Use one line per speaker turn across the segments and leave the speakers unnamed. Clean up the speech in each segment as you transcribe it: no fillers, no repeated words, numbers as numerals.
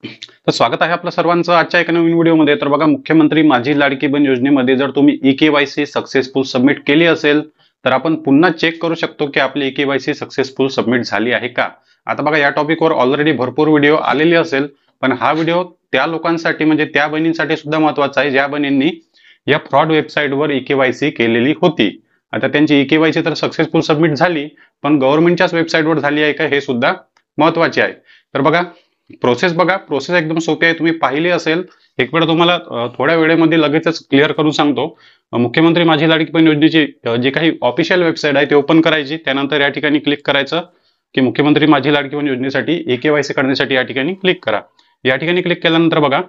तर स्वागत आहे आपल्या सर्वांचं आजच्या एका नवीन व्हिडिओमध्ये। तर बघा, मुख्यमंत्री माझी लाडकी बहीण योजनेमध्ये जर तुम्ही ई-के-वाय-सी सक्सेसफुल सबमिट केली असेल तर आपण पुन्हा चेक करू शकतो की आपली ई-के-वाय-सी सक्सेसफुल सबमिट झाली आहे का। आता बघा, या टॉपिकवर ऑलरेडी भरपूर व्हिडिओ आलेले असेल, पण हा व्हिडिओ त्या लोकांसाठी म्हणजे त्या बहिणींसाठी सुद्धा महत्वाचा आहे ज्या बहिणींनी या फ्रॉड वेबसाईटवर ई-के-वाय-सी केलेली होती। आता त्यांची ई-के-वाय-सी तर सक्सेसफुल सबमिट झाली, पण गव्हर्नमेंटच्याच वेबसाईटवर झाली आहे का हे सुद्धा महत्वाचे आहे। तर बघा, प्रोसेस एकदम सोपी आहे, तुम्ही पाहिली असेल। एक वेळ तुम्हाला थोड्या वेळेमध्ये लगेचच क्लिअर करून सांगतो। मुख्यमंत्री माझी लाडकी बहीण योजनेची जे काही ऑफिशियल वेबसाईट आहे ते ओपन करायची, त्यानंतर या ठिकाणी क्लिक करायचं की मुख्यमंत्री माझी लाडकी बहीण योजनेसाठी ई-के-वाय-सी करण्यासाठी या ठिकाणी क्लिक करा। या ठिकाणी क्लिक केल्यानंतर बघा,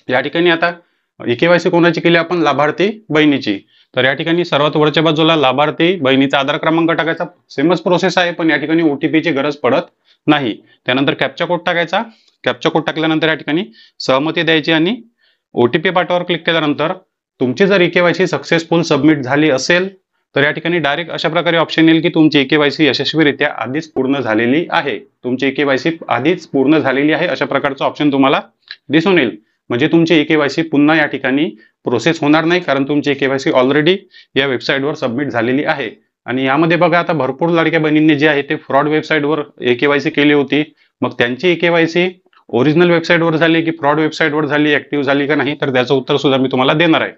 या ठिकाणी आता ई-के-वाय-सी कोणाची केली आपण, लाभार्थी बहिणीची। तर या ठिकाणी सर्वात वरच्या बाजूला लाभार्थी बहिणीचा आधार क्रमांक टाकायचा, सेमच प्रोसेस आहे, पण या ठिकाणी ओटीपीची गरज पडत नाही। त्यानंतर कॅप्चा कोड टाकायचा, कॅप्चा कोड टाकल्यानंतर या ठिकाणी सहमती द्यायची आणि ओटीपी पाठवावर क्लिक केल्यानंतर तुमची जर ई-के-वाय-सी सक्सेसफुल सबमिट झाली असेल तर या ठिकाणी डायरेक्ट अशा प्रकारे ऑप्शन येईल की तुमची ई-के-वाय-सी यशस्वीरित्या आधीच पूर्ण झालेली आहे, तुमची ई-के-वाय-सी आधीच पूर्ण झालेली आहे, अशा प्रकारचं ऑप्शन तुम्हाला दिसून येईल। म्हणजे तुमची ई-के-वाय-सी पुन्हा या ठिकाणी प्रोसेस होणार नाही, कारण तुमची ई-के-वाय-सी ऑलरेडी या वेबसाईटवर सबमिट झालेली आहे। आणि यामध्ये बघा, आता भरपूर लाडक्या बहिणींनी जे आहे ते फ्रॉड वेबसाईटवर ई-के-वाय-सी केली होती, मग त्यांची ई-के-वाय-सी ओरिजिनल वेबसाईटवर झाली की फ्रॉड वेबसाईटवर झाली, ऍक्टिव्ह झाली का नाही, तर त्याचं उत्तर सुद्धा मी तुम्हाला देणार आहे।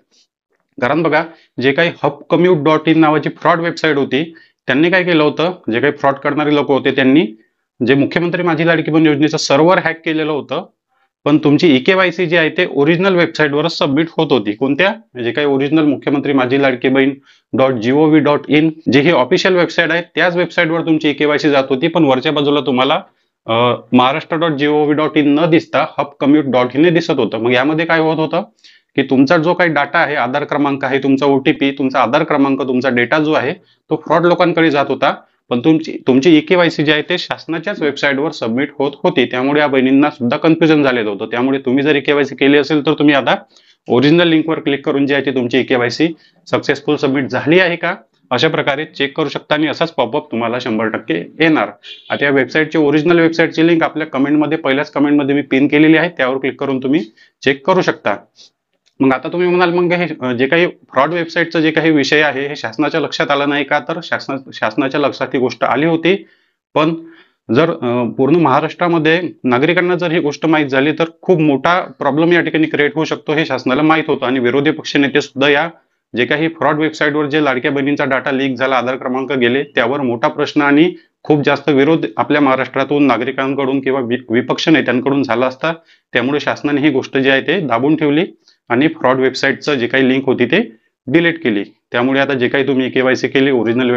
कारण बघा, जे काही hubcommute.in नावाची फ्रॉड वेबसाईट होती, त्यांनी काय केलं होतं, जे काही फ्रॉड करणारे लोक होते त्यांनी जे मुख्यमंत्री माझी लाडकी बहीण योजनेचं सर्व्हर हॅक केलेलं होतं, पण तुमची ई-के-वाय-सी जी आहे ते ओरिजिनल वेबसाईटवरच सबमिट होत होती। कोणत्या, जे काही ओरिजिनल मुख्यमंत्री माझी लाडकी बहीण .gov.in जी ही ऑफिशियल वेबसाईट आहे त्याच वेबसाईटवर तुमची ई-के-वाय-सी जात होती, पण वरच्या बाजूला तुम्हाला महाराष्ट्र.gov.in न दिसता hubcommute.in दिसत होतं। मग यामध्ये काय होत होतं की तुमचा जो काही डाटा आहे, आधार क्रमांक आहे, तुमचा ओटीपी, तुमचा आधार क्रमांक, तुमचा डेटा जो आहे तो फ्रॉड लोकांकडे जात होता, पण तुमची ई-के-वाय-सी जी आहे ते शासनाच्याच वेबसाईटवर सबमिट होत होती। त्यामुळे या बहिणींना सुद्धा कन्फ्युजन झालेलं होतं। त्यामुळे तुम्ही जर ई-के-वाय-सी केली असेल तर तुम्ही आता ओरिजिनल लिंकवर क्लिक करून जी आहे ती तुमची ई-के-वाय-सी सक्सेसफुल सबमिट झाली आहे का अशा प्रकारे चेक करू शकता, आणि असाच पॉपअप तुम्हाला 100% येणार। आता या वेबसाईटची ओरिजिनल वेबसाईटची लिंक आपल्या कमेंटमध्ये, पहिल्याच कमेंटमध्ये मी पिन केलेली आहे, त्यावर क्लिक करून तुम्ही चेक करू शकता। मग आता तुम्ही म्हणाल, मग हे जे काही फ्रॉड वेबसाईटचं जे काही विषय आहे हे शासनाच्या लक्षात आलं नाही का, तर शासनाच्या लक्षात ही गोष्ट आली होती, पण जर पूर्ण महाराष्ट्रामध्ये नागरिकांना जर ही गोष्ट माहीत झाली तर खूप मोठा प्रॉब्लेम या ठिकाणी क्रिएट होऊ शकतो, हे शासनाला माहीत होतं। आणि विरोधी पक्षनेते सुद्धा या जे काही फ्रॉड वेबसाईटवर जे लाडक्या बहिणींचा डाटा लीक झाला, आधार क्रमांक गेले, त्यावर मोठा प्रश्न आणि खूप जास्त विरोध आपल्या महाराष्ट्रातून नागरिकांकडून किंवा विपक्ष नेत्यांकडून झाला असता। त्यामुळे शासनाने ही गोष्ट जी आहे ते दाबून ठेवली आणि फ्रॉड वेबसाईटचं जे काही लिंक होती ते डिलीट केली। त्यामुळे आता जे काही तुम्ही ई-के-वाय-सी केली, ओरिजिनल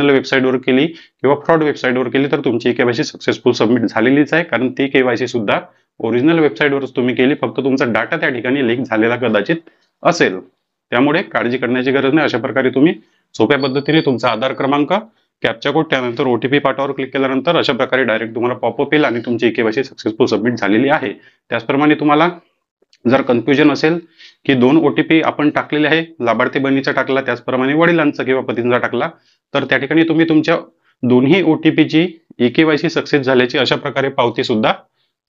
वेबसाईटवर केली किंवा फ्रॉड वेबसाईटवर केली, तर तुमची ई-के-वाय-सी सक्सेसफुल सबमिट झालेलीच आहे, कारण ती के-वाय-सी सुद्धा ओरिजिनल वेबसाईटवरच तुम्ही केली, फक्त तुमचा डाटा त्या ठिकाणी लिंक झालेला कदाचित असेल। त्यामुळे काळजी करण्याची गरज नाही। अशा प्रकारे तुम्ही सोप्या पद्धतीने तुमचा आधार क्रमांक, कॅप्चा कोड, त्यानंतर ओटीपी पाठवावर क्लिक केल्यानंतर अशा प्रकारे डायरेक्ट तुम्हाला पॉपअप येईल आणि तुमची ई-के-वाय-सी सक्सेसफुल सबमिट झालेली आहे। त्याचप्रमाणे तुम्हाला जर कन्फ्युजन असेल की 2 ओटीपी आपण टाकलेले आहे, लाभार्थी बहिणीचा टाकला, त्याचप्रमाणे वडिलांचा किंवा पतींचा टाकला, तर त्या ठिकाणी तुम्ही तुमच्या दोन्ही ओटीपीची ई-के-वाय-सी सक्सेस झाल्याची अशा प्रकारे पावती सुद्धा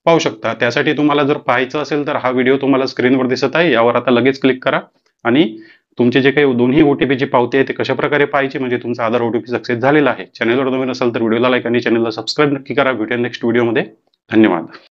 पाहू शकता। त्यासाठी तुम्हाला जर पाहायचं असेल तर हा व्हिडिओ तुम्हाला स्क्रीनवर दिसत आहे, यावर आता लगेच क्लिक करा आणि तुमचे जे काही दोन्ही ओटीपीची पावती आहे ते कशा प्रकारे पाहायची, म्हणजे तुमचा आधार ओटीपी सक्सेस झालेला आहे। चॅनलवर नवीन असाल तर व्हिडिओला लाईक आणि चॅनलला सबस्क्राईब नक्की करा। भेटूया नेक्स्ट व्हिडिओमध्ये। धन्यवाद।